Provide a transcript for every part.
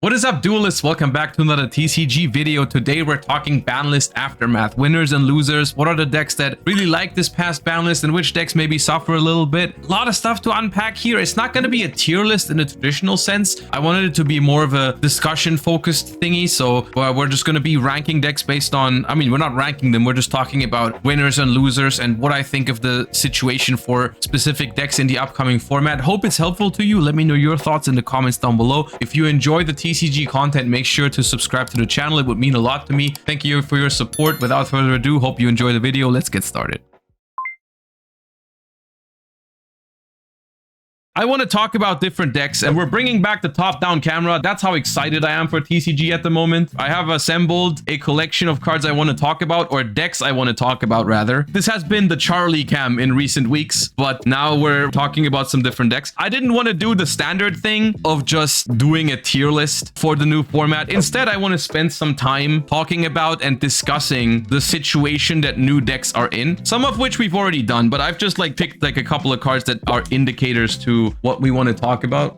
What is up, duelists? Welcome back to another TCG video. Today we're talking ban list aftermath, winners and losers. What are the decks that really like this past ban list and which decks maybe suffer a little bit? A lot of stuff to unpack here. It's not going to be a tier list in a traditional sense. I wanted it to be more of a discussion focused thingy. So we're just going to be ranking decks based on, we're not ranking them. We're just talking about winners and losers and what I think of the situation for specific decks in the upcoming format. Hope it's helpful to you. Let me know your thoughts in the comments down below. If you enjoy the TCG content, make sure to subscribe to the channel. It would mean a lot to me. Thank you for your support. Without further ado, hope you enjoy the video. Let's get started. I want to talk about different decks, and we're bringing back the top-down camera. That's how excited I am for TCG at the moment. I have assembled a collection of cards I want to talk about, or decks I want to talk about, rather. This has been the Charlie cam in recent weeks, but now we're talking about some different decks. I didn't want to do the standard thing of just doing a tier list for the new format. Instead, I want to spend some time talking about and discussing the situation that new decks are in, some of which we've already done, but I've just picked a couple of cards that are indicators to what we want to talk about.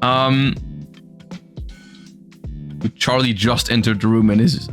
Charlie just entered the room and is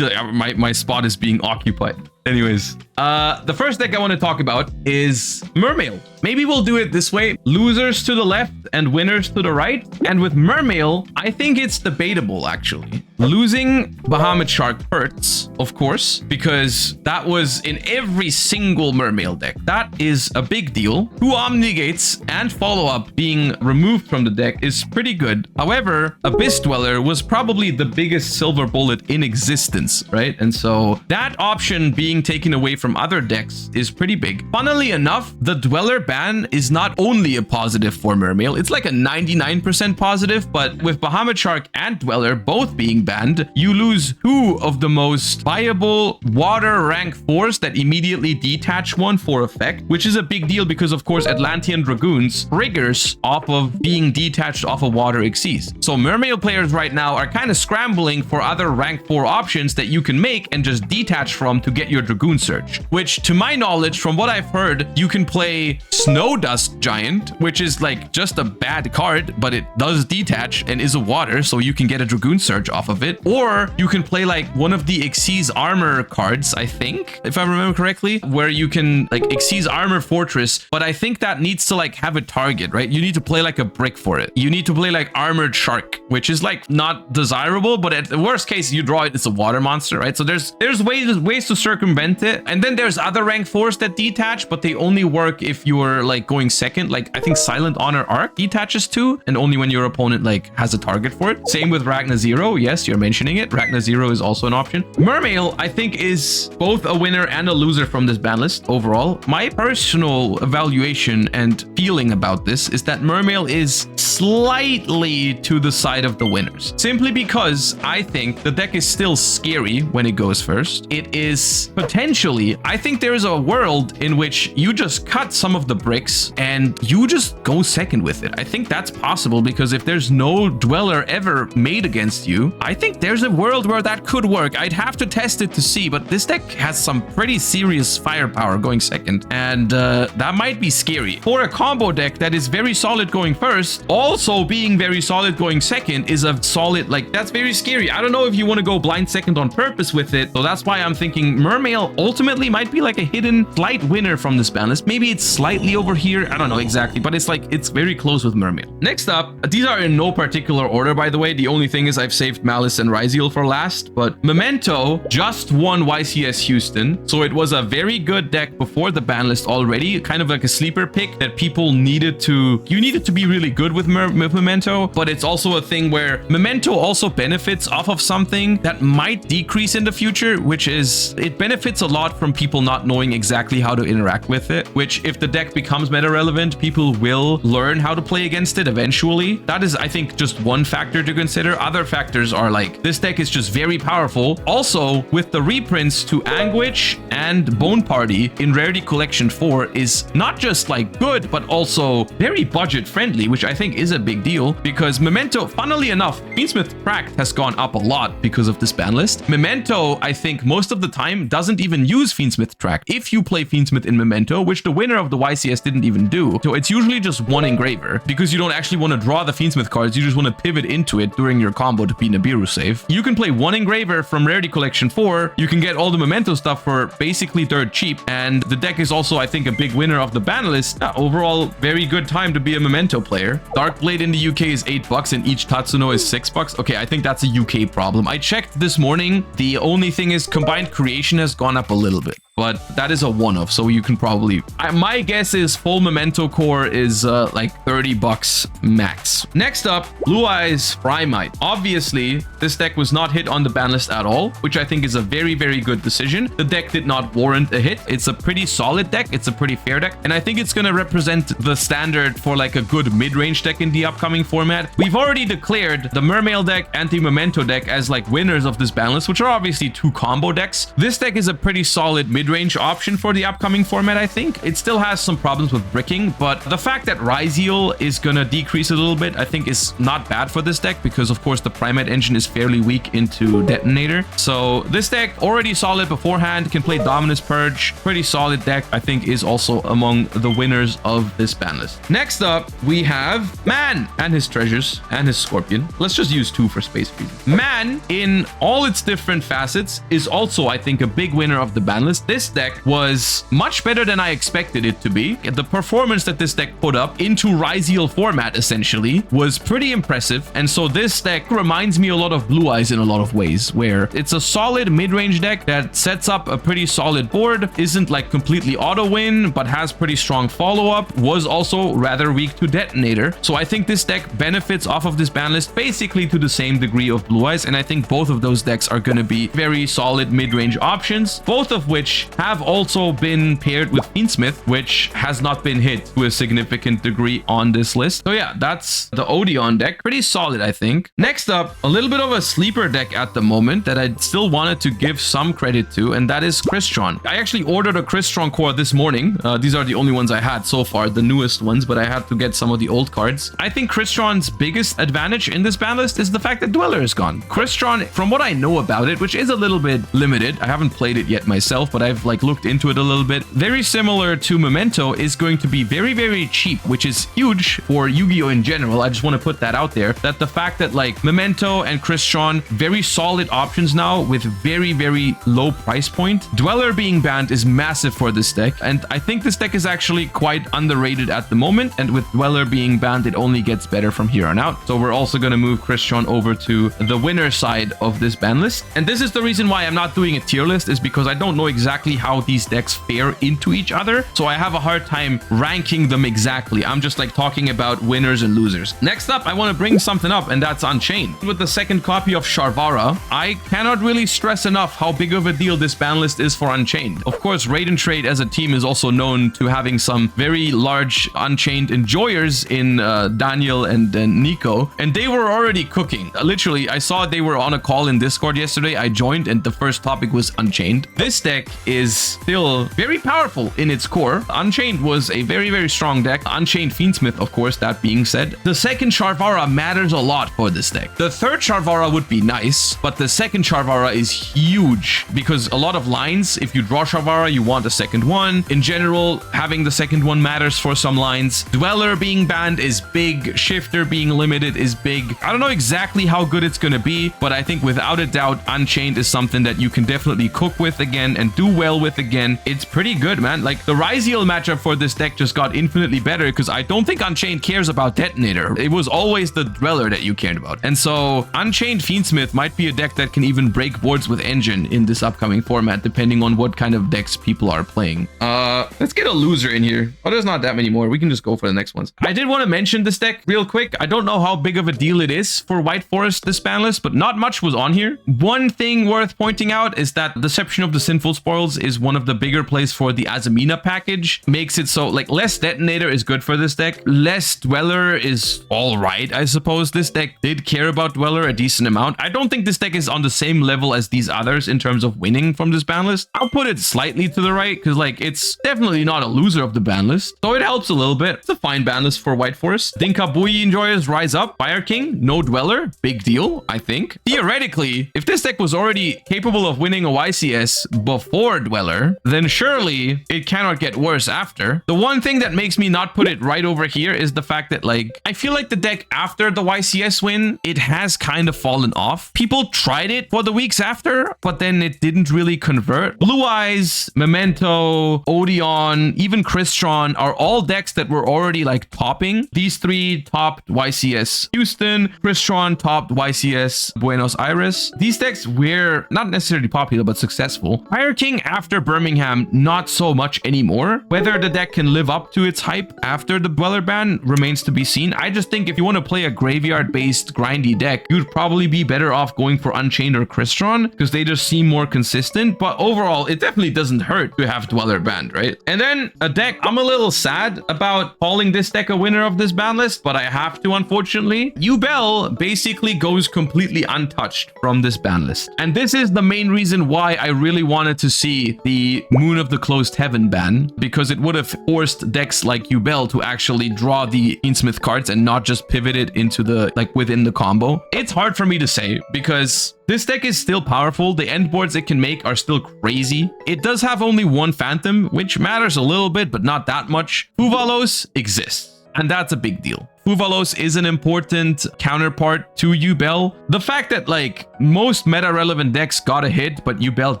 my spot is being occupied. Anyways, the first deck I want to talk about is Mermail. Maybe we'll do it this way: losers to the left and winners to the right. And with Mermail, I think it's debatable, actually. Losing Bahamut Shark hurts, of course, because that was in every single Mermail deck. That is a big deal. 2 Omnigates and follow-up being removed from the deck is pretty good. However, Abyss Dweller was probably the biggest silver bullet in existence, right? And so that option being taken away from other decks is pretty big. Funnily enough, the Dweller ban is not only a positive for Mermail, it's like a 99% positive, but with Bahamut Shark and Dweller both being banned, you lose 2 of the most viable water rank 4s that immediately detach one for effect, which is a big deal because, of course, Atlantean Dragoons triggers off of being detached off of water Xyz. So Mermail players right now are kind of scrambling for other rank 4 options that you can make and just detach from to get your Dragoon Surge, which, to my knowledge, from what I've heard, you can play Snow Dust Giant, which is just a bad card, but it does detach and is a water, so you can get a Dragoon Surge off of it. Or you can play one of the Xyz Armor cards, I think, if I remember correctly, where you can Xyz Armor Fortress, but I think that needs to have a target, right? You need to play a brick for it. You need to play Armored Shark, which is not desirable, but at the worst case, you draw it, it's a water monster, right? So there's ways to circumvent it. And then there's other rank 4s that detach, but they only work if you're going second. I think Silent Honor Arc detaches too, and only when your opponent has a target for it. Same with Ragna Zero. Yes, you're mentioning it. Ragna Zero is also an option. Mermail, I think, is both a winner and a loser from this ban list overall. My personal evaluation and feeling about this is that Mermail is slightly to the side of the winners, simply because I think the deck is still scary when it goes first. It is potentially, I think there is a world in which you just cut some of the bricks and you just go second with it. I think that's possible because if there's no Dweller ever made against you, I think there's a world where that could work. I'd have to test it to see, but this deck has some pretty serious firepower going second, and that might be scary. For a combo deck that is very solid going first, also being very solid going second is a solid, that's very scary. I don't know if you want to go blind second on purpose with it, so that's why I'm thinking Mermail ultimately might be a hidden slight winner from this ban list. Maybe it's slightly over here, I don't know exactly, but it's very close with Mermail. Next up, these are in no particular order, by the way. The only thing is I've saved Malice and Ryzeal for last, but Memento just won YCS Houston, so it was a very good deck before the ban list already, kind of a sleeper pick that people needed to, you needed to be really good with Memento, but it's also a thing where Memento also benefits off of something that might decrease in the future, which is it benefits a lot from people not knowing exactly how to interact with it, which if the deck becomes meta relevant, people will learn how to play against it eventually. That is, I think, just one factor to consider. Other factors are this deck is just very powerful. Also, with the reprints to Anguish and Bone Party in Rarity Collection 4 is not just good, but also very budget friendly, which I think is a big deal because Memento, funnily enough, Fiendsmith Tract has gone up a lot because of this ban list. Memento, I think most of the time doesn't even use Fiendsmith Tract if you play Fiendsmith in Memento, which the winner of the YCS didn't even do. So it's usually just one engraver because you don't actually want to draw the Fiendsmith cards. You just want to pivot into it during your combo to be Nibiru safe. You can play one engraver from Rarity Collection 4. You can get all the Memento stuff for basically dirt cheap. And the deck is also, I think, a big winner of the ban list. Overall, very good time to be a Memento player. Darkblade in the UK is $8 and each Tatsuno is $6. Okay, I think that's a UK problem. I checked this morning. The only thing is combined creation has gone up a little bit, but that is a one-off, so you can probably... my guess is full Memento core is like $30 max. Next up, Blue Eyes Primite. Obviously, this deck was not hit on the ban list at all, which I think is a very, very good decision. The deck did not warrant a hit. It's a pretty solid deck. It's a pretty fair deck, and I think it's going to represent the standard for like a good mid-range deck in the upcoming format. We've already declared the Mermail deck and the Memento deck as like winners of this ban list, which are obviously two combo decks. This deck is a pretty solid mid-range option for the upcoming format, I think. It still has some problems with bricking, but the fact that Ryzeal is gonna decrease a little bit, I think is not bad for this deck because, of course, the Primate engine is fairly weak into Detonator. So this deck, already solid beforehand, can play Dominus Purge. Pretty solid deck, I think, is also among the winners of this ban list. Next up, we have Man and his treasures and his Scorpion. Let's just use two for space reasons. Man, in all its different facets, is also, I think, a big winner of the ban list. This deck was much better than I expected it to be. The performance that this deck put up into Ryzeal format, essentially, was pretty impressive. And so this deck reminds me a lot of Blue Eyes in a lot of ways, where it's a solid mid-range deck that sets up a pretty solid board, isn't like completely auto-win, but has pretty strong follow-up, was also rather weak to Detonator. So I think this deck benefits off of this ban list basically to the same degree of Blue Eyes, and I think both of those decks are going to be very solid mid-range options, both of which have also been paired with Fiendsmith, which has not been hit to a significant degree on this list. So yeah, that's the Odion deck. Pretty solid, I think. Next up, a little bit of a sleeper deck at the moment that I still wanted to give some credit to, and that is Crystron. I actually ordered a Crystron core this morning. These are the only ones I had so far, the newest ones, but I had to get some of the old cards. I think Crystron's biggest advantage in this ban list is the fact that Dweller is gone. Crystron, from what I know about it, which is a little bit limited, I haven't played it yet myself, but I've like looked into it a little bit. Very similar to Memento, is going to be very, very cheap, which is huge for Yu-Gi-Oh in general. I just want to put that out there, that the fact that like Memento and Crystron, very solid options now with very, very low price point. Dweller being banned is massive for this deck, and I think this deck is actually quite underrated at the moment, and with Dweller being banned, it only gets better from here on out. So we're also going to move Crystron over to the winner side of this ban list, and this is the reason why I'm not doing a tier list, is because I don't know exactly how these decks fare into each other, so I have a hard time ranking them exactly. I'm just like talking about winners and losers. Next up, I want to bring something up, and that's Unchained. With the second copy of Sharvara, I cannot really stress enough how big of a deal this ban list is for Unchained. Of course, Raid and Trade as a team is also known to having some very large Unchained enjoyers in Daniel and Nico, and they were already cooking. Literally, I saw they were on a call in Discord yesterday. I joined, and the first topic was Unchained. This deck is still very powerful in its core. Unchained was a very, very strong deck. Unchained Fiendsmith, of course, that being said. The second Sharvara matters a lot for this deck. The third Sharvara would be nice, but the second Sharvara is huge because a lot of lines, if you draw Sharvara, you want a second one. In general, having the second one matters for some lines. Dweller being banned is big. Shifter being limited is big. I don't know exactly how good it's going to be, but I think without a doubt, Unchained is something that you can definitely cook with again and do well with again. It's pretty good, man. Like the Ryzeal matchup for this deck just got infinitely better because I don't think Unchained cares about Detonator. It was always the Dweller that you cared about. And so Unchained Fiendsmith might be a deck that can even break boards with Engine in this upcoming format, depending on what kind of decks people are playing. Let's get a loser in here. Oh, there's not that many more. We can just go for the next ones. I did want to mention this deck real quick. I don't know how big of a deal it is for White Forest, this ban list, but not much was on here. One thing worth pointing out is that Deception of the Sinful Spoils materials is one of the bigger plays for the Azamina package. Makes it so like less detonator is good for this deck. Less dweller is all right, I suppose. This deck did care about dweller a decent amount. I don't think this deck is on the same level as these others in terms of winning from this ban list. I'll put it slightly to the right because like it's definitely not a loser of the ban list. So it helps a little bit. It's a fine ban list for White Forest. Dinkabui enjoyers rise up. Fire King, no dweller. Big deal, I think. Theoretically, if this deck was already capable of winning a YCS before dweller, then surely it cannot get worse after. The one thing that makes me not put it right over here is the fact that like I feel like the deck after the YCS win, it has kind of fallen off. People tried it for the weeks after, but then it didn't really convert. Blue Eyes, Memento, Odion, even Crystron are all decks that were already like topping. These three topped YCS Houston, Crystron topped YCS Buenos Aires. These decks were not necessarily popular, but successful. Fire King after Birmingham, not so much anymore. Whether the deck can live up to its hype after the dweller ban remains to be seen. I just think if you want to play a graveyard-based grindy deck, you'd probably be better off going for Unchained or Crystron because they just seem more consistent. But overall, it definitely doesn't hurt to have dweller banned, right? And then a deck, I'm a little sad about calling this deck a winner of this ban list, but I have to, unfortunately. Yubel basically goes completely untouched from this ban list. And this is the main reason why I really wanted to see the Moon of the Closed Heaven ban, because it would have forced decks like Yubel to actually draw the Fiendsmith cards and not just pivot it into the, like, within the combo. It's hard for me to say because this deck is still powerful. The end boards it can make are still crazy. It does have only one Phantom, which matters a little bit, but not that much. Fuvalos exists, and that's a big deal. Fuvalos is an important counterpart to Yubel. The fact that like most meta relevant decks got a hit, but Yubel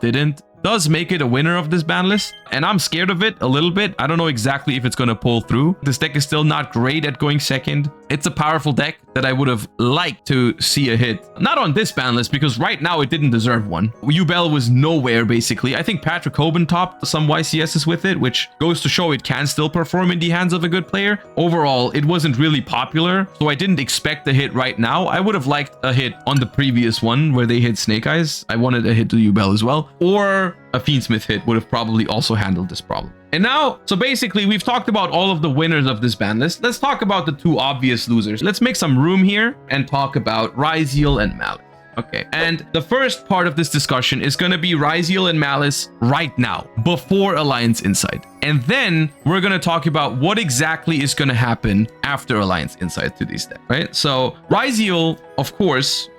didn't, does make it a winner of this ban list, and I'm scared of it a little bit. I don't know exactly if it's going to pull through. This deck is still not great at going second. It's a powerful deck that I would have liked to see a hit. Not on this ban list, because right now it didn't deserve one. Yubel was nowhere, basically. I think Patrick Hoban topped some YCSs with it, which goes to show it can still perform in the hands of a good player. Overall, it wasn't really popular, so I didn't expect a hit right now. I would have liked a hit on the previous one where they hit Snake Eyes. I wanted a hit to Yubel as well. Or a Fiendsmith hit would have probably also handled this problem. And now, so basically, we've talked about all of the winners of this ban list. Let's talk about the two obvious losers. Let's make some room here and talk about Ryzeal and Malice. Okay, and the first part of this discussion is going to be Ryzeal and Malice right now, before Alliance Insight. And then we're going to talk about what exactly is going to happen after Alliance Insight to these decks, right? So Ryzeal, of course,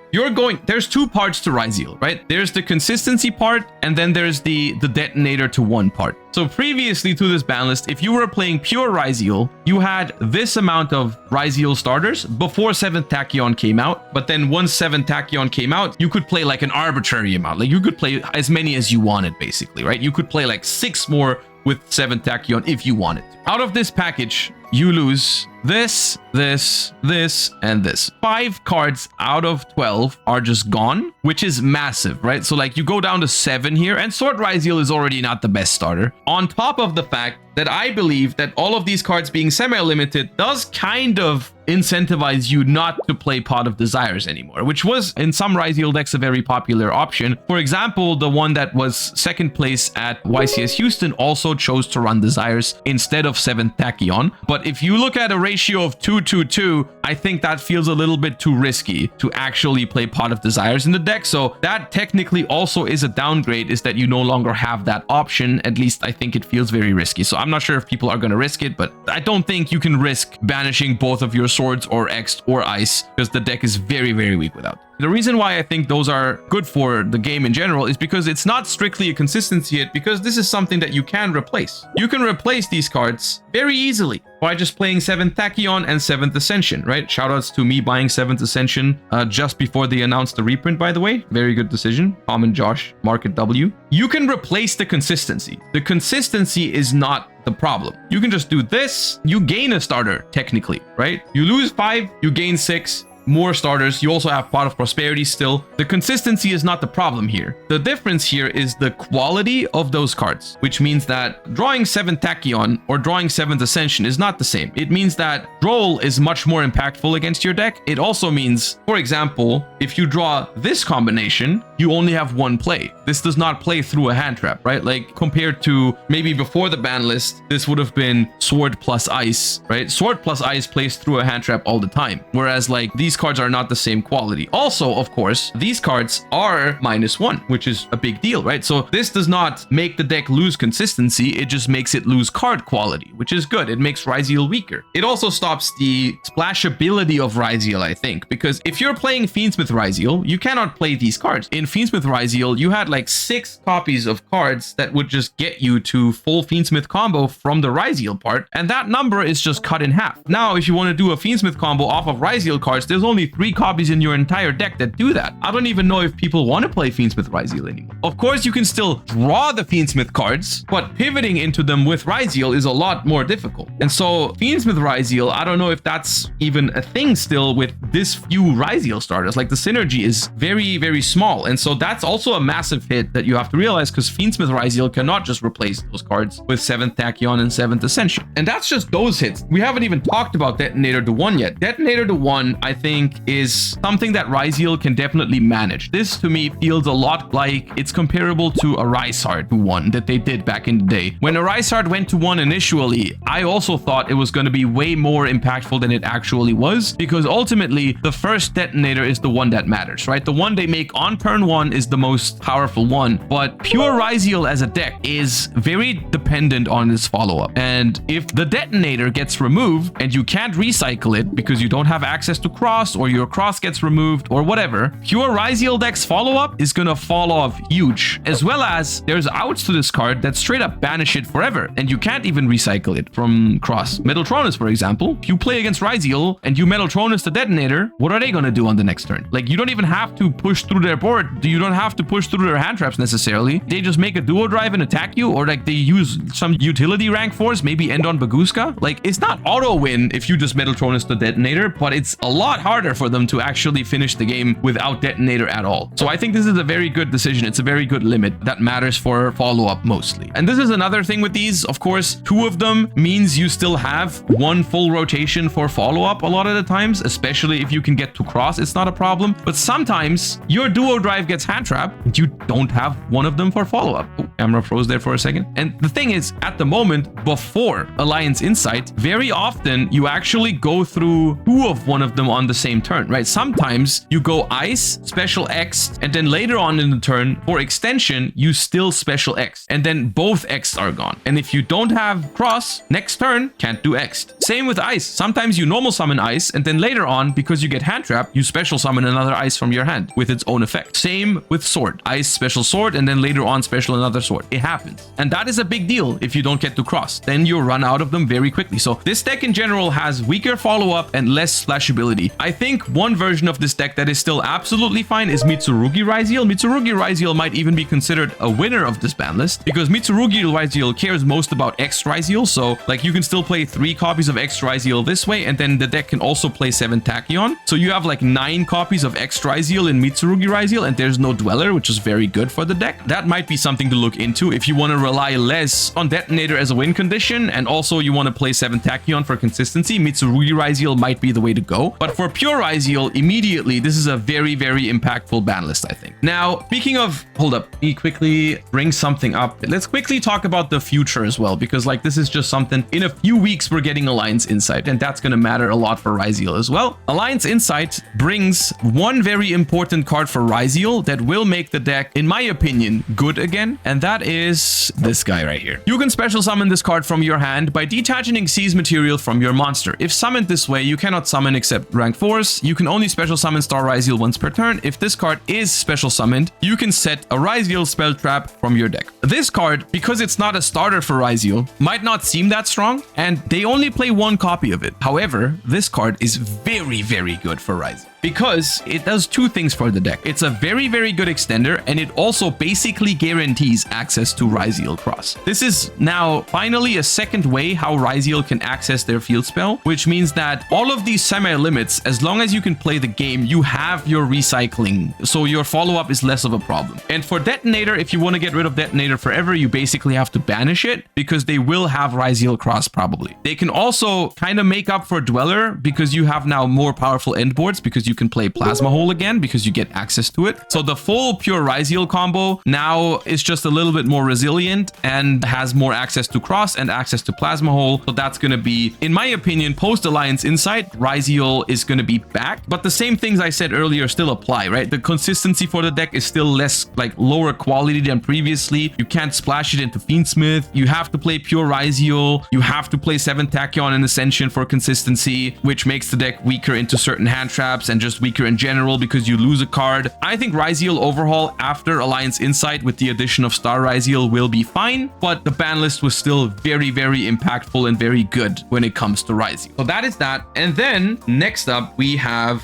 there's two parts to Ryzeal, right? There's the consistency part, and then there's the detonator to one part. So previously to this ban list, if you were playing pure Ryzeal, you had this amount of Ryzeal starters before 7th Tachyon came out. But then once 7th Tachyon came out, you could play like an arbitrary amount. Like you could play as many as you wanted, basically, right? You could play like 6 more with 7th Tachyon if you wanted to. Out of this package, you lose this, this, this, and this. 5 cards out of 12 are just gone, which is massive, right? So like you go down to 7 here, and Sword Ryzeal is already not the best starter. On top of the fact that I believe that all of these cards being semi-limited does kind of incentivize you not to play Pot of Desires anymore, which was in some Ryzeal decks a very popular option. For example, the one that was second place at YCS Houston also chose to run Desires instead of 7th Tachyon. But if you look at a ratio of 2-2-2, I think that feels a little bit too risky to actually play Pot of Desires in the deck. So that technically also is a downgrade, is that you no longer have that option. At least I think it feels very risky. So I'm not sure if people are going to risk it, but I don't think you can risk banishing both of your swords or X or Ice, because the deck is very, very weak without. The reason why I think those are good for the game in general is because it's not strictly a consistency hit, because this is something that you can replace. You can replace these cards very easily by just playing 7th Tachyon and 7th Ascension, right? Shoutouts to me buying 7th Ascension just before they announced the reprint, by the way. Very good decision. Common Josh, Market W. You can replace the consistency. The consistency is not the problem. You can just do this. You gain a starter, technically, right? You lose 5, you gain 6. More starters. You also have Pot of Prosperity still. The consistency is not the problem here. The difference here is the quality of those cards, which means that drawing 7th Tachyon or drawing 7th Ascension is not the same. It means that Droll is much more impactful against your deck. It also means, for example, if you draw this combination, you only have one play. This does not play through a hand trap, right? Like compared to maybe before the ban list, this would have been sword plus ice, right? Sword plus ice plays through a hand trap all the time. Whereas like these cards are not the same quality. Also, of course, these cards are -1, which is a big deal, right? So this does not make the deck lose consistency. It just makes it lose card quality, which is good. It makes Ryzeal weaker. It also stops the splashability of Ryzeal, I think, because if you're playing Fiendsmith Ryzeal, you cannot play these cards. In Fiendsmith Ryzeal, you had like 6 copies of cards that would just get you to full Fiendsmith combo from the Ryzeal part, and that number is just cut in half. Now, if you want to do a Fiendsmith combo off of Ryzeal cards, there's only 3 copies in your entire deck that do that. I don't even know if people want to play Fiendsmith Ryzeal anymore. Of course, you can still draw the Fiendsmith cards, but pivoting into them with Ryzeal is a lot more difficult. And so Fiendsmith Ryzeal, I don't know if that's even a thing still with this few Ryzeal starters. Like the synergy is very, very small. And so that's also a massive hit that you have to realize, because Fiendsmith Ryzeal cannot just replace those cards with 7th Tachyon and 7th Ascension. And that's just those hits. We haven't even talked about Detonator to 1 yet. Detonator to 1, I think, is something that Ryzeal can definitely manage. This to me feels a lot like it's comparable to a Ryzeal to 1 that they did back in the day. When a Ryzeal went to 1 initially, I also thought it was going to be way more impactful than it actually was, because ultimately the first detonator is the one that matters, right? The one they make on turn 1 is the most powerful one, but pure Ryzeal as a deck is very dependent on its follow-up. And if the detonator gets removed and you can't recycle it because you don't have access to cross, or your cross gets removed or whatever, pure Ryzeal deck's follow-up is gonna fall off huge. As well as there's outs to this card that straight up banish it forever, and you can't even recycle it from cross. Metaltronus, for example, if you play against Ryzeal and you Metaltronus the detonator, what are they gonna do on the next turn? Like, you don't even have to push through their board. You don't have to push through their hand traps necessarily. They just make a duo drive and attack you, or like they use some utility rank force, maybe end on Baguska. Like, it's not auto win if you just Metaltronus the detonator, but it's a lot harder for them to actually finish the game without detonator at all. So I think this is a very good decision. It's a very good limit that matters for follow-up mostly. And this is another thing with these. Of course, 2 of them means you still have 1 full rotation for follow-up a lot of the times, especially if you can get to cross, it's not a problem. But sometimes your duo drive gets hand trapped and you don't have 1 of them for follow-up. Oh, camera froze there for a second. And the thing is, at the moment, before Alliance Insight, very often you actually go through 2 of 1 of them on the same turn, right? Sometimes you go Ice, Special X, and then later on in the turn, for extension, you still Special X, and then both X are gone. And if you don't have cross, next turn, can't do X. Same with Ice. Sometimes you normal summon Ice, and then later on, because you get hand trapped, you special summon another Ice from your hand with its own effect. Same with Sword. Ice, special Sword, and then later on, special another Sword. It happens. And that is a big deal if you don't get to cross. Then you run out of them very quickly. So this deck in general has weaker follow-up and less splashability. I think one version of this deck that is still absolutely fine is Mitsurugi Ryzeal. Mitsurugi Ryzeal might even be considered a winner of this ban list, because Mitsurugi Ryzeal cares most about X Ryzeal. So like you can still play 3 copies of X Ryzeal this way, and then the deck can also play 7 Tachyon. So you have like 9 copies of X Ryzeal in Mitsurugi Ryzeal, and there's no Dweller, which is very good for the deck. That might be something to look into if you want to rely less on Detonator as a win condition, and also you want to play 7 Tachyon for consistency. Mitsurugi Ryzeal might be the way to go. But for pure Ryzeal, immediately, this is a very, very impactful ban list, I think. Now, speaking of, hold up, let me quickly bring something up. Let's quickly talk about the future as well, because like this is just something, in a few weeks, we're getting Alliance Insight, and that's going to matter a lot for Ryzeal as well. Alliance Insight brings one very important card for Ryzeal that will make the deck, in my opinion, good again, and that is this guy right here. You can special summon this card from your hand by detaching Seize material from your monster. If summoned this way, you cannot summon except rank 4s. You can only special summon Star Ryzeal once per turn. If this card is special summoned, you can set a Ryzeal spell trap from your deck. This card, because it's not a starter for Ryzeal, might not seem that strong, and they only play 1 copy of it. However, this card is very, very good for Ryzeal, because it does 2 things for the deck. It's a very, very good extender, and it also basically guarantees access to Ryzeal Cross. This is now finally a second way how Ryzeal can access their field spell, which means that all of these semi-limits, as long as you can play the game, you have your recycling, so your follow-up is less of a problem. And for Detonator, if you want to get rid of Detonator forever, you basically have to banish it, because they will have Ryzeal Cross probably. They can also kind of make up for Dweller, because you have now more powerful end boards, because you you can play Plasma Hole again because you get access to it. So the full pure Ryzeal combo now is just a little bit more resilient and has more access to Cross and access to Plasma Hole. So that's going to be, in my opinion, post-Alliance Insight, Ryzeal is going to be back. But the same things I said earlier still apply, right? The consistency for the deck is still less, like, lower quality than previously. You can't splash it into Fiendsmith. You have to play pure Ryzeal. You have to play 7 Tachyon and Ascension for consistency, which makes the deck weaker into certain hand traps and just weaker in general because you lose a card. I think Ryzeal overhaul after Alliance Insight with the addition of Star Ryzeal will be fine, but the ban list was still very, very impactful and very good when it comes to Ryzeal. So that is that. And then next up, we have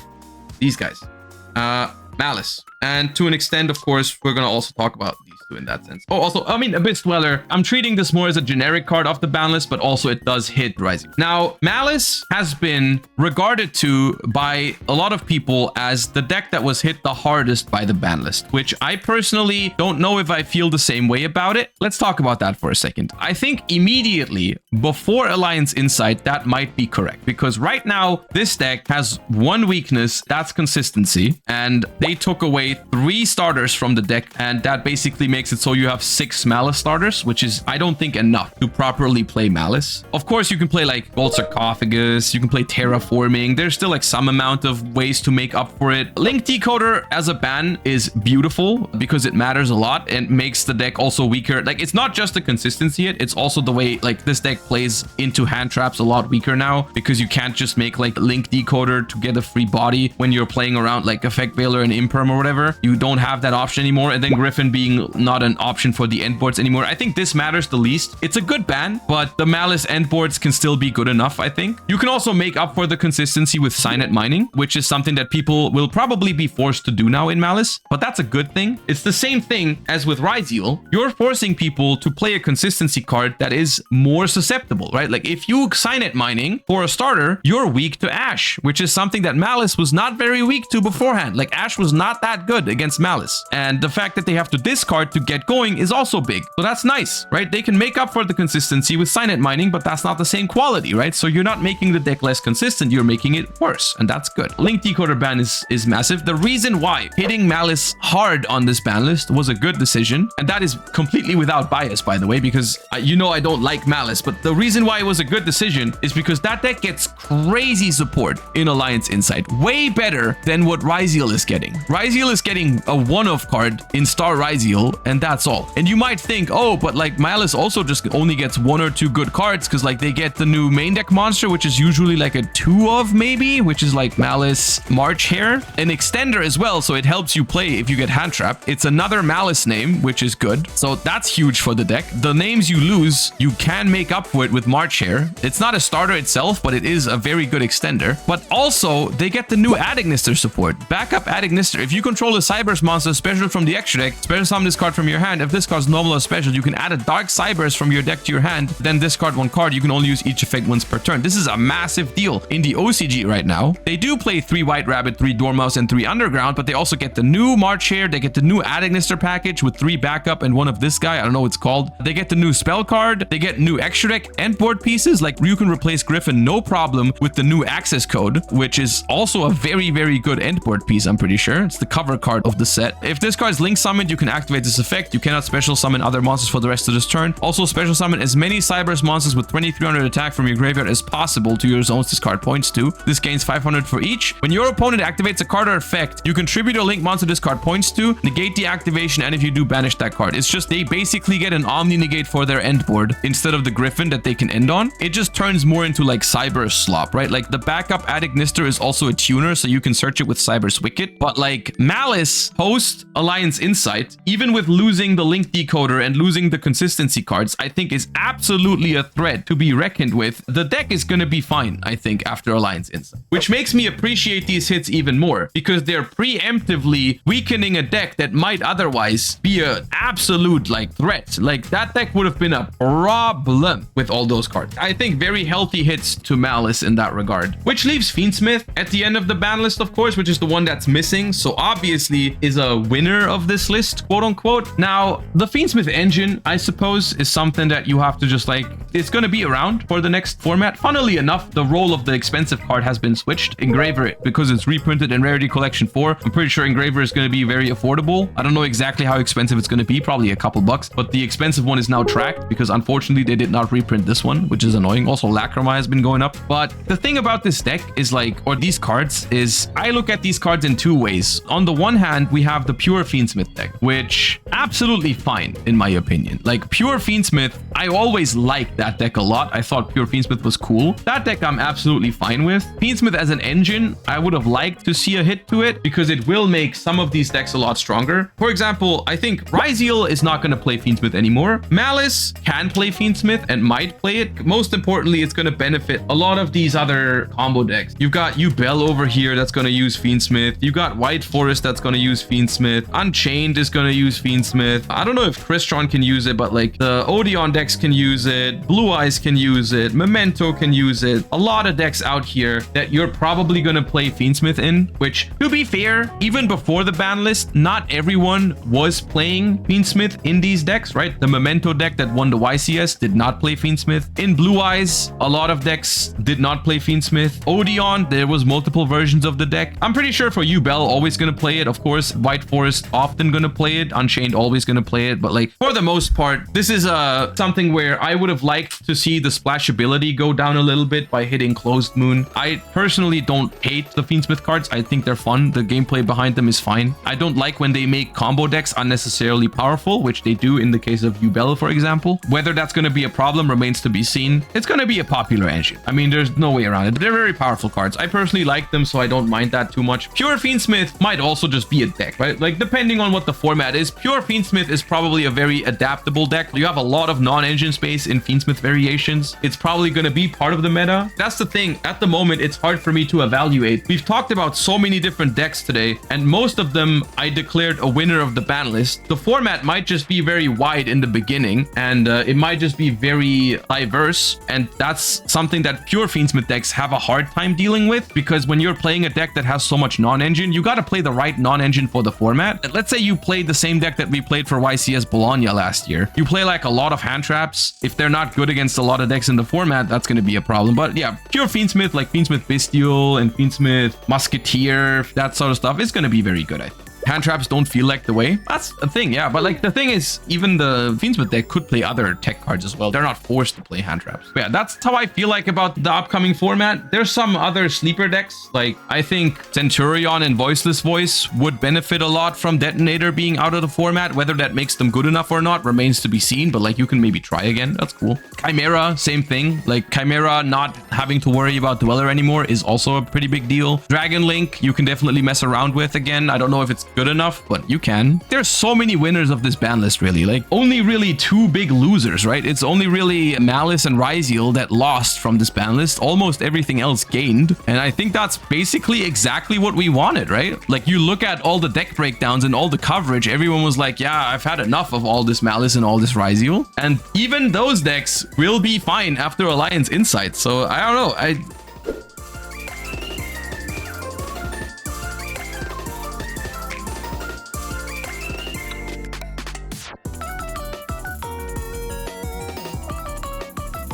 these guys. Malice. And to an extent, of course, we're going to also talk about these two in that sense. Oh, also, I mean, Abyss Dweller. I'm treating this more as a generic card off the ban list, but also it does hit Ryzeal. Now, Malice has been regarded to by a lot of people as the deck that was hit the hardest by the ban list, which I personally don't know if I feel the same way about it. Let's talk about that for a second. I think immediately before Alliance Insight, that might be correct, because right now this deck has one weakness, that's consistency, and they took away 3 starters from the deck, and that basically makes it so you have 6 Malice starters, which is, I don't think, enough to properly play Malice. Of course, you can play like Gold Sarcophagus, you can play Terraforming. There's still like some amount of ways to make up for it. Link Decoder as a ban is beautiful because it matters a lot and makes the deck also weaker. Like, it's not just the consistency hit, it's also the way like this deck plays into hand traps a lot weaker now, because you can't just make like Link Decoder to get a free body when you're playing around like Effect Veiler and Imperm or whatever. You don't have that option anymore. And then Griffin being not an option for the end boards anymore. I think this matters the least. It's a good ban, but the Malice end boards can still be good enough, I think. You can also make up for the consistency with Signet Mining, which is something that people will probably be forced to do now in Malice, but that's a good thing. It's the same thing as with Ryzeal. You're forcing people to play a consistency card that is more susceptible, right? Like, if you Signet Mining for a starter, you're weak to Ash, which is something that Malice was not very weak to beforehand. Like, Ash was not that good against Malice. And the fact that they have to discard to get going is also big. So that's nice, right? They can make up for the consistency with Signet Mining, but that's not the same quality, right? So you're not making the deck less consistent, you're making it worse, and that's good. Link Decoder ban is massive. The reason why hitting Malice hard on this ban list was a good decision, and that is completely without bias, by the way, because you know I don't like Malice, but the reason why it was a good decision is because that deck gets crazy support in Alliance Insight, way better than what Ryzeal is getting. Ryzeal is getting a one-off card in Star Ryzeal, and that's all. And you might think, oh, but like Malice also just only gets 1 or 2 good cards because like they get the new main deck monster, which is usually like a 2 of maybe, which is like Malice March Hare, an extender as well, so it helps you play if you get hand trap. It's another Malice name, which is good, so that's huge for the deck. The names you lose, you can make up for it with March Hare. It's not a starter itself, but it is a very good extender. But also they get the new Adignister support. Backup Adignister. If you control a Cyberse monster special from the extra deck, special summon this card from your hand. If this card's normal or special, you can add a Dark Cyberse from your deck to your hand, then discard 1 card. You can only use each effect once per turn. This is a massive deal in the OCG right now. They do play 3 White Rabbit, 3 Dormouse, and 3 Underground, but they also get the new March Hare. They get the new Adignister package with 3 backup and 1 of this guy. I don't know what it's called. They get the new spell card. They get new extra deck end board pieces. Like, you can replace Griffin no problem with the new access code, which is also a very, very good end board piece, I'm pretty sure. It's the cover card of the set. If this card is link summoned, you can activate this effect. You cannot special summon other monsters for the rest of this turn. Also, special summon as many Cyberse monsters with 2300 attack from your graveyard as possible to your zones discard points to. This gains 500 for each. When your opponent activates a card or effect, you contribute a link monster discard points to, negate the activation, and if you do, banish that card. It's just they basically get an Omni negate for their end board instead of the Griffin that they can end on. It just turns more into like Cyberse slop, right? Like, the backup Adignister is also a tuner, so you can search it with Cyberse Wicket. But like Malice post Alliance Insight, even with losing the Link Decoder and losing the consistency cards, I think is absolutely a threat to be reckoned with. The deck is going to be fine, I think, after Alliance Insight, which makes me appreciate these hits even more because they're preemptively weakening a deck that might otherwise be an absolute like threat. Like, that deck would have been a problem with all those cards. I think very healthy hits to Malice in that regard, which leaves Fiendsmith at the end of the ban list, of course, which is the one that's missing. So obviously is a winner of this list, quote unquote. note. Now, the Fiendsmith engine, I suppose, is something that you have to just like, it's going to be around for the next format. Funnily enough, the role of the expensive card has been switched. Engraver, because it's reprinted in Rarity Collection 4. I'm pretty sure Engraver is going to be very affordable. I don't know exactly how expensive it's going to be, probably a couple bucks, but the expensive one is now tracked because unfortunately they did not reprint this one, which is annoying. Also, Lacrima has been going up. But the thing about this deck is like, or these cards is, I look at these cards in two ways. On the one hand, we have the pure Fiendsmith deck, which absolutely fine in my opinion. Like pure Fiendsmith, I always liked that deck a lot. I thought pure Fiendsmith was cool. That deck I'm absolutely fine with. Fiendsmith as an engine, I would have liked to see a hit to it because it will make some of these decks a lot stronger. For example, I think Ryzeal is not going to play Fiendsmith anymore. Malice can play Fiendsmith and might play it. Most importantly, it's going to benefit a lot of these other combo decks. You've got Yubel over here that's going to use Fiendsmith. You got White Forest that's going to use Fiendsmith. Unchained is going to use Fiendsmith. I don't know if Crystron can use it, but like the Odion decks can use it. Blue Eyes can use it. Memento can use it. A lot of decks out here that you're probably going to play Fiendsmith in, which to be fair, even before the ban list, not everyone was playing Fiendsmith in these decks, right? The Memento deck that won the YCS did not play Fiendsmith. In Blue Eyes, a lot of decks did not play Fiendsmith. Odion, there was multiple versions of the deck. I'm pretty sure for Yubel, always going to play it. Of course, White Forest often going to play it. Unchained always going to play it. But like for the most part, this is something where I would have liked to see the splashability go down a little bit by hitting Closed Moon. I personally don't hate the Fiendsmith cards. I think they're fun. The gameplay behind them is fine. I don't like when they make combo decks unnecessarily powerful, which they do in the case of Yubel, for example. Whether that's going to be a problem remains to be seen. It's going to be a popular engine. I mean, there's no way around it. They're very powerful cards. I personally like them, so I don't mind that too much. Pure Fiendsmith might also just be a deck, right? Like, depending on what the format is, Pure Fiendsmith is probably a very adaptable deck. You have a lot of non-engine space in Fiendsmith variations. It's probably going to be part of the meta. That's the thing. At the moment, it's hard for me to evaluate. We've talked about so many different decks today, and most of them I declared a winner of the ban list. The format might just be very wide in the beginning, and it might just be very diverse, and that's something that pure Fiendsmith decks have a hard time dealing with, because when you're playing a deck that has so much non-engine, you got to play the right non-engine for the format. Let's say you played the same deck that we played for YCS Bologna last year. You play like a lot of hand traps. If they're not good against a lot of decks in the format, that's going to be a problem. But yeah, pure Fiendsmith, like Fiendsmith Bestial and Fiendsmith Musketeer, that sort of stuff, is going to be very good, I think. Hand traps don't feel like the way. That's a thing, yeah. But like the thing is, even the Fiendsmith deck could play other tech cards as well. They're not forced to play hand traps. But yeah, that's how I feel like about the upcoming format. There's some other sleeper decks. Like I think Centurion and Voiceless Voice would benefit a lot from Detonator being out of the format. Whether that makes them good enough or not remains to be seen. But like you can maybe try again. That's cool. Chimera, same thing. Like Chimera not having to worry about Dweller anymore is also a pretty big deal. Dragon Link, you can definitely mess around with again. I don't know if it's good enough, but you can. There's so many winners of this ban list, really. Like only really two big losers, right? It's only really Malice and Ryzeal that lost from this ban list. Almost everything else gained, and I think that's basically exactly what we wanted, right? Like you look at all the deck breakdowns and all the coverage, everyone was like, yeah, I've had enough of all this Malice and all this Ryzeal, and even those decks will be fine after Alliance Insight. So I don't know,